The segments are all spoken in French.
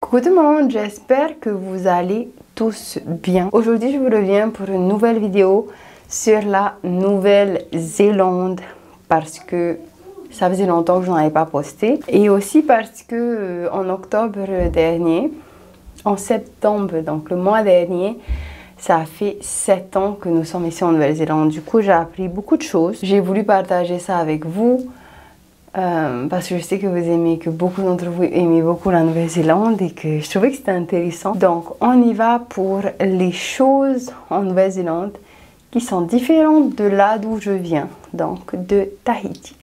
Coucou tout le monde, j'espère que vous allez tous bien. Aujourd'hui, je vous reviens pour une nouvelle vidéo sur la Nouvelle-Zélande parce que ça faisait longtemps que je n'en avais pas posté. Et aussi parce que en octobre dernier, en septembre, donc le mois dernier, ça fait 7 ans que nous sommes ici en Nouvelle-Zélande. Du coup, j'ai appris beaucoup de choses. J'ai voulu partager ça avec vous. Parce que je sais que vous aimez, que beaucoup d'entre vous aimez beaucoup la Nouvelle-Zélande et que je trouvais que c'était intéressant. Donc, on y va pour les choses en Nouvelle-Zélande qui sont différentes de là d'où je viens, donc de Tahiti.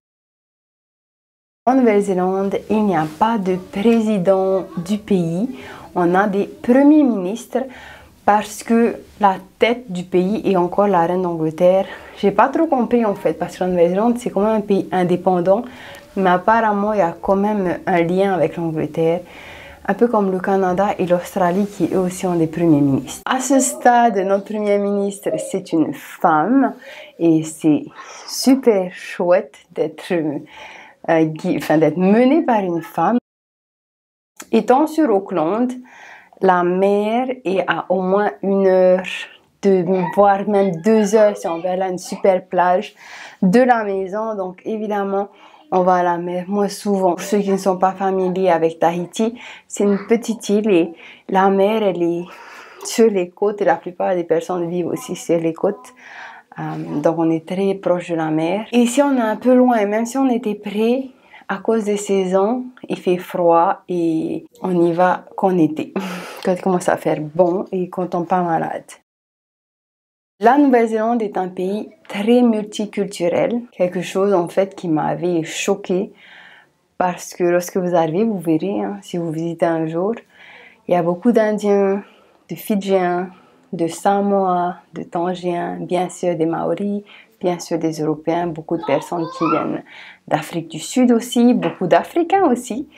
En Nouvelle-Zélande, il n'y a pas de président du pays. On a des premiers ministres parce que la tête du pays est encore la reine d'Angleterre. J'ai pas trop compris en fait, parce que la Nouvelle-Zélande c'est quand même un pays indépendant, mais apparemment il y a quand même un lien avec l'Angleterre, un peu comme le Canada et l'Australie qui eux aussi ont des premiers ministres. À ce stade, notre premier ministre c'est une femme et c'est super chouette d'être menée par une femme. Étant sur Auckland, la mer est à au moins 1 heure, voire même 2 heures si on va là, une super plage de la maison. Donc évidemment, on va à la mer moins souvent. Pour ceux qui ne sont pas familiers avec Tahiti, c'est une petite île et la mer, elle est sur les côtes et la plupart des personnes vivent aussi sur les côtes. Donc on est très proche de la mer. Et ici, on est un peu loin, même si on était près. À cause des saisons, il fait froid et on y va qu'en été, quand il commence à faire bon et quand on n'est pas malade. La Nouvelle-Zélande est un pays très multiculturel, quelque chose en fait qui m'avait choquée parce que lorsque vous arrivez, vous verrez, hein, si vous visitez un jour, il y a beaucoup d'Indiens, de Fidjiens, de Samoa, de Tongiens, bien sûr des Maoris, bien sûr des Européens, beaucoup de personnes qui viennent d'Afrique du Sud aussi, beaucoup d'Africains aussi,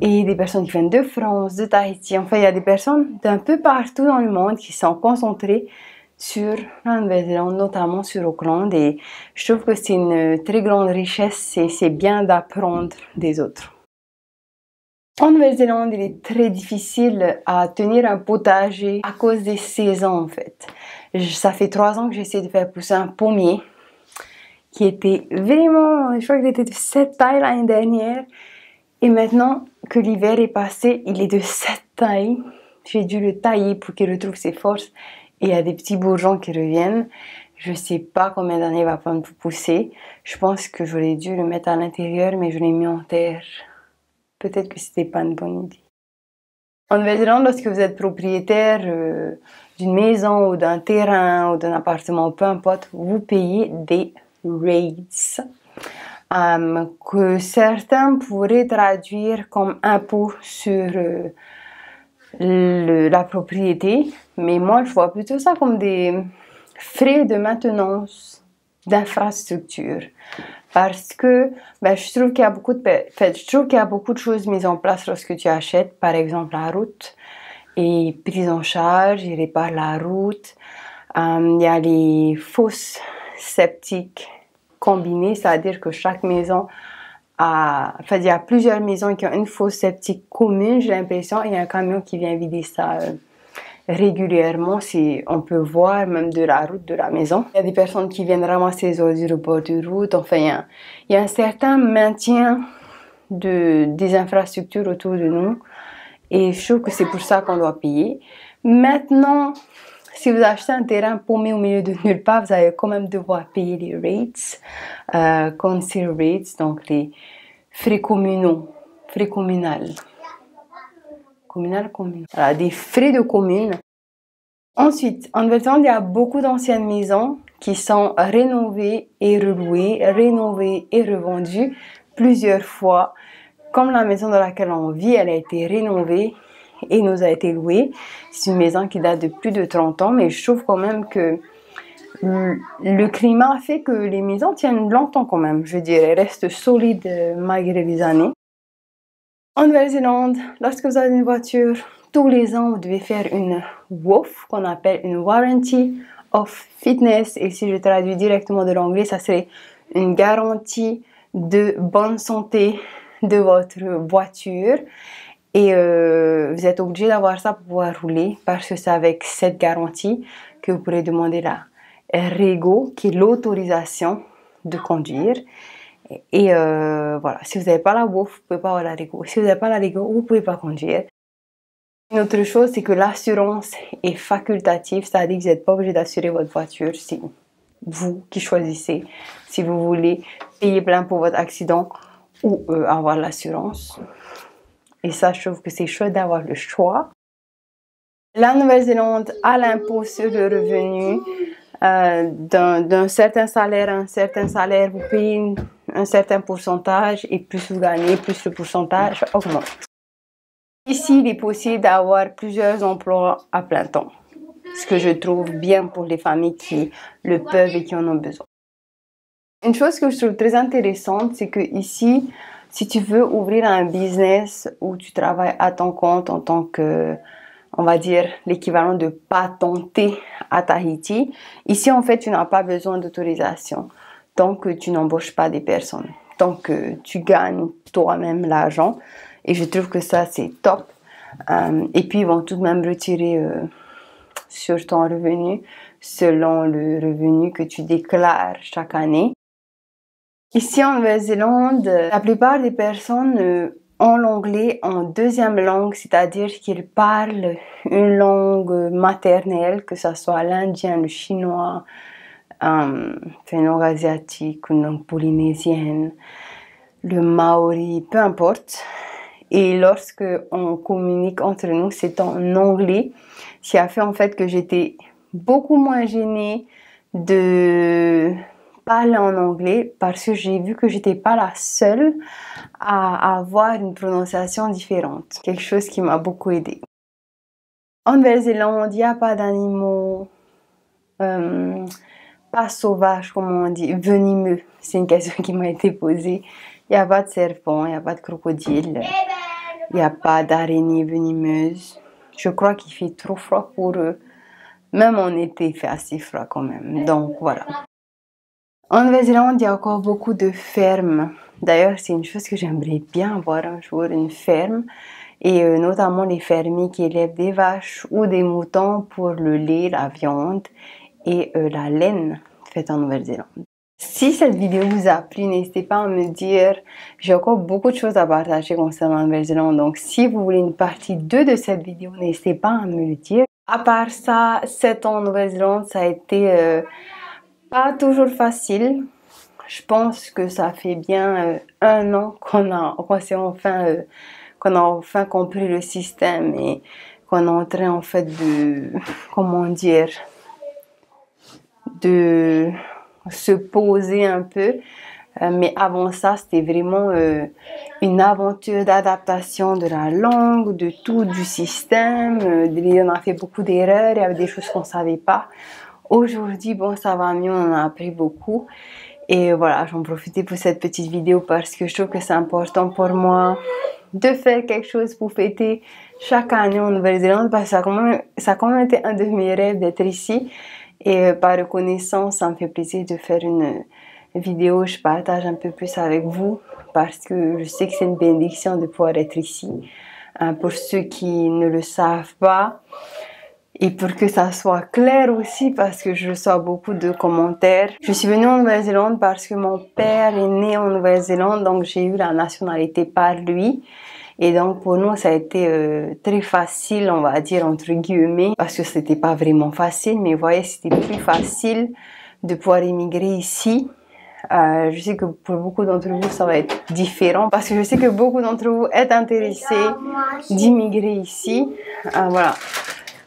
et des personnes qui viennent de France, de Tahiti. Enfin, il y a des personnes d'un peu partout dans le monde qui sont concentrées sur la Nouvelle-Zélande, notamment sur Auckland, et je trouve que c'est une très grande richesse et c'est bien d'apprendre des autres. En Nouvelle-Zélande, il est très difficile à tenir un potager à cause des saisons en fait. Ça fait 3 ans que j'essaie de faire pousser un pommier qui était vraiment, je crois qu'il était de cette taille l'année dernière. Et maintenant que l'hiver est passé, il est de cette taille. J'ai dû le tailler pour qu'il retrouve ses forces. Et il y a des petits bourgeons qui reviennent. Je ne sais pas combien d'années il va prendre pour pousser. Je pense que j'aurais dû le mettre à l'intérieur, mais je l'ai mis en terre. Peut-être que c'était pas une bonne idée. En Nouvelle-Zélande, lorsque vous êtes propriétaire d'une maison ou d'un terrain ou d'un appartement, peu importe, vous payez des rates que certains pourraient traduire comme impôt sur la propriété, mais moi je vois plutôt ça comme des frais de maintenance d'infrastructure. Parce que je trouve qu'il y a beaucoup de choses mises en place lorsque tu achètes, par exemple la route, et prise en charge, ils réparent la route. Il y a les fosses septiques combinées, c'est-à-dire que chaque maison il y a plusieurs maisons qui ont une fosse septique commune, j'ai l'impression, et il y a un camion qui vient vider ça régulièrement, on peut voir même de la route de la maison. Il y a des personnes qui viennent ramasser les ordures au bord de route. Enfin, il y a un certain maintien des infrastructures autour de nous. Et je trouve que c'est pour ça qu'on doit payer. Maintenant, si vous achetez un terrain paumé au milieu de nulle part, vous allez quand même devoir payer les rates, council rates, donc les frais communaux, frais communaux. Voilà, des frais de commune. Ensuite, en Nouvelle-Zélande, il y a beaucoup d'anciennes maisons qui sont rénovées et relouées, rénovées et revendues plusieurs fois. Comme la maison dans laquelle on vit, elle a été rénovée et nous a été louée. C'est une maison qui date de plus de 30 ans, mais je trouve quand même que le climat fait que les maisons tiennent longtemps quand même. Je veux dire, elles restent solides malgré les années. En Nouvelle-Zélande, lorsque vous avez une voiture, tous les ans, vous devez faire une WOF, qu'on appelle une Warranty of Fitness. Et si je traduis directement de l'anglais, ça serait une garantie de bonne santé de votre voiture. Et vous êtes obligé d'avoir ça pour pouvoir rouler parce que c'est avec cette garantie que vous pourrez demander la REGO, qui est l'autorisation de conduire. Et voilà, si vous n'avez pas la bouffe, vous ne pouvez pas avoir la REGO. Si vous n'avez pas la REGO, vous ne pouvez pas conduire. Une autre chose, c'est que l'assurance est facultative, c'est-à-dire que vous n'êtes pas obligé d'assurer votre voiture. C'est vous qui choisissez si vous voulez payer plein pour votre accident ou avoir l'assurance. Et ça, je trouve que c'est chouette d'avoir le choix. La Nouvelle-Zélande a l'impôt sur le revenu d'un certain salaire à un certain salaire. Vous payez un certain pourcentage et plus vous gagnez, plus le pourcentage augmente. Ici, il est possible d'avoir plusieurs emplois à plein temps, ce que je trouve bien pour les familles qui le peuvent et qui en ont besoin. Une chose que je trouve très intéressante, c'est que ici, si tu veux ouvrir un business où tu travailles à ton compte en tant que, on va dire, l'équivalent de patenté à Tahiti, ici, en fait, tu n'as pas besoin d'autorisation tant que tu n'embauches pas des personnes, tant que tu gagnes toi-même l'argent. Et je trouve que ça, c'est top. Et puis, ils vont tout de même retirer sur ton revenu selon le revenu que tu déclares chaque année. Ici, en Nouvelle-Zélande, la plupart des personnes ont l'anglais en deuxième langue, c'est-à-dire qu'ils parlent une langue maternelle, que ce soit l'indien, le chinois, une langue asiatique, une langue polynésienne, le maori, peu importe. Et lorsque on communique entre nous, c'est en anglais, ce qui a fait en fait que j'étais beaucoup moins gênée de parler en anglais parce que j'ai vu que j'étais pas la seule à avoir une prononciation différente. Quelque chose qui m'a beaucoup aidée. En Nouvelle-Zélande, il n'y a pas d'animaux, pas sauvages, comme on dit, venimeux. C'est une question qui m'a été posée. Il n'y a pas de serpent, il n'y a pas de crocodile, il n'y a pas d'araignée venimeuse. Je crois qu'il fait trop froid pour eux. Même en été, il fait assez froid quand même. Donc voilà. En Nouvelle-Zélande, il y a encore beaucoup de fermes. D'ailleurs, c'est une chose que j'aimerais bien avoir un jour, une ferme. Et notamment les fermiers qui élèvent des vaches ou des moutons pour le lait, la viande et la laine faite en Nouvelle-Zélande. Si cette vidéo vous a plu, n'hésitez pas à me dire. J'ai encore beaucoup de choses à partager concernant la Nouvelle-Zélande. Donc, si vous voulez une partie 2 de cette vidéo, n'hésitez pas à me le dire. À part ça, 7 ans en Nouvelle-Zélande, ça a été pas toujours facile. Je pense que ça fait bien 1 an qu'on a enfin compris le système et qu'on est en train en fait de, comment dire, de se poser un peu. Mais avant ça, c'était vraiment une aventure d'adaptation de la langue, de tout, du système. On a fait beaucoup d'erreurs, il y avait des choses qu'on ne savait pas. Aujourd'hui, bon, ça va mieux, on a appris beaucoup. Et voilà, j'en profitais pour cette petite vidéo parce que je trouve que c'est important pour moi de faire quelque chose pour fêter chaque année en Nouvelle-Zélande parce que ça a quand même été un de mes rêves d'être ici. Et par reconnaissance, ça me fait plaisir de faire une vidéo, je partage un peu plus avec vous parce que je sais que c'est une bénédiction de pouvoir être ici. Pour ceux qui ne le savent pas, et pour que ça soit clair aussi, parce que je reçois beaucoup de commentaires. Je suis venue en Nouvelle-Zélande parce que mon père est né en Nouvelle-Zélande, donc j'ai eu la nationalité par lui. Et donc pour nous, ça a été très facile, on va dire entre guillemets, parce que c'était pas vraiment facile, mais vous voyez, c'était plus facile de pouvoir immigrer ici. Je sais que pour beaucoup d'entre vous, ça va être différent, parce que je sais que beaucoup d'entre vous êtes intéressés d'immigrer ici. Voilà.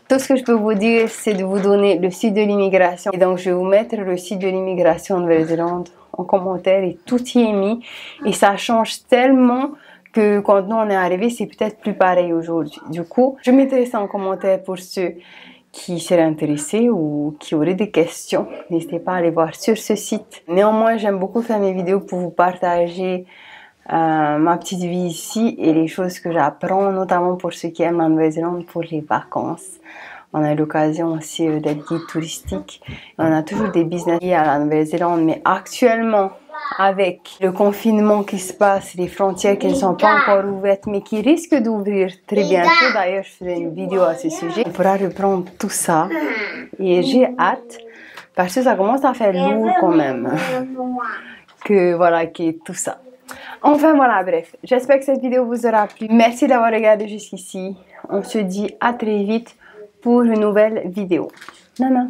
Tout ce que je peux vous dire, c'est de vous donner le site de l'immigration. Et donc, je vais vous mettre le site de l'immigration en Nouvelle-Zélande en commentaire et tout y est mis. Et ça change tellement que quand nous on est arrivé, c'est peut-être plus pareil aujourd'hui. Du coup, je mettrai ça en commentaire pour ceux qui seraient intéressés ou qui auraient des questions. N'hésitez pas à aller voir sur ce site. Néanmoins, j'aime beaucoup faire mes vidéos pour vous partager ma petite vie ici et les choses que j'apprends, notamment pour ceux qui aiment la Nouvelle-Zélande pour les vacances. On a l'occasion aussi d'être guide touristique. On a toujours des business liés à la Nouvelle-Zélande, mais actuellement, avec le confinement qui se passe, les frontières qui ne sont pas encore ouvertes, mais qui risquent d'ouvrir très bientôt. D'ailleurs, je ferai une vidéo à ce sujet. On pourra reprendre tout ça. Et j'ai hâte, parce que ça commence à faire lourd quand même. Que voilà, qui est tout ça. Enfin voilà, bref. J'espère que cette vidéo vous aura plu. Merci d'avoir regardé jusqu'ici. On se dit à très vite pour une nouvelle vidéo. Nana.